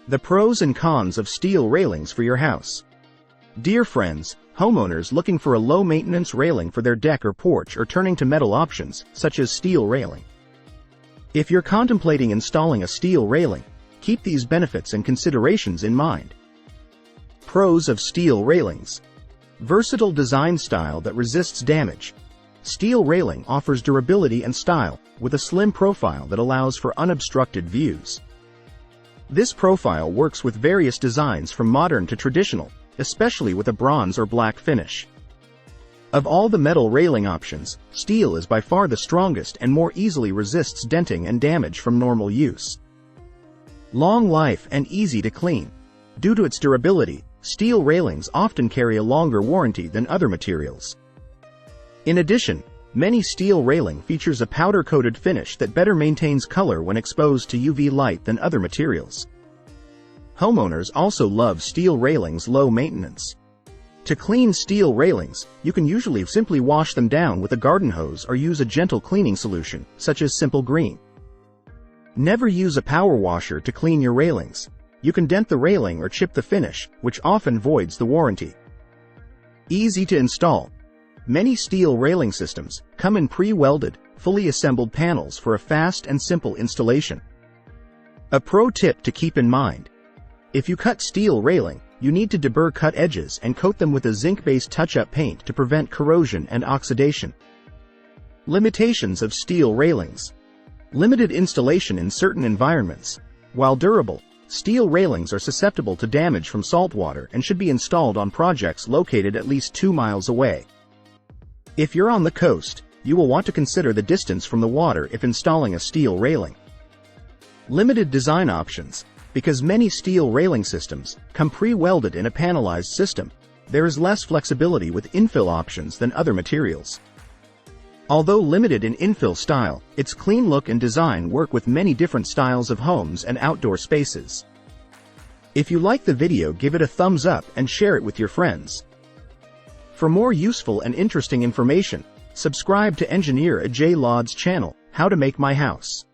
The pros and cons of steel railings for your house. Dear friends, homeowners looking for a low-maintenance railing for their deck or porch are turning to metal options, such as steel railing. If you're contemplating installing a steel railing, keep these benefits and considerations in mind. Pros of steel railings. Versatile design style that resists damage. Steel railing offers durability and style, with a slim profile that allows for unobstructed views. This profile works with various designs from modern to traditional, especially with a bronze or black finish. Of all the metal railing options, steel is by far the strongest and more easily resists denting and damage from normal use. Long life and easy to clean. Due to its durability, steel railings often carry a longer warranty than other materials. In addition, many steel railing features a powder-coated finish that better maintains color when exposed to UV light than other materials. Homeowners also love steel railings' low maintenance. To clean steel railings, you can usually simply wash them down with a garden hose or use a gentle cleaning solution, such as Simple Green. Never use a power washer to clean your railings. You can dent the railing or chip the finish, which often voids the warranty. Easy to install. Many steel railing systems come in pre-welded, fully assembled panels for a fast and simple installation. A pro tip to keep in mind. If you cut steel railing, you need to deburr cut edges and coat them with a zinc-based touch-up paint to prevent corrosion and oxidation. Limitations of steel railings. Limited installation in certain environments. While durable, steel railings are susceptible to damage from saltwater and should be installed on projects located at least 2 miles away. If you're on the coast, you will want to consider the distance from the water if installing a steel railing. Limited design options. Because many steel railing systems come pre-welded in a panelized system, there is less flexibility with infill options than other materials. Although limited in infill style, its clean look and design work with many different styles of homes and outdoor spaces. If you like the video, give it a thumbs up and share it with your friends. For more useful and interesting information, subscribe to Engineer Ajay Lod's channel, How to Make My House.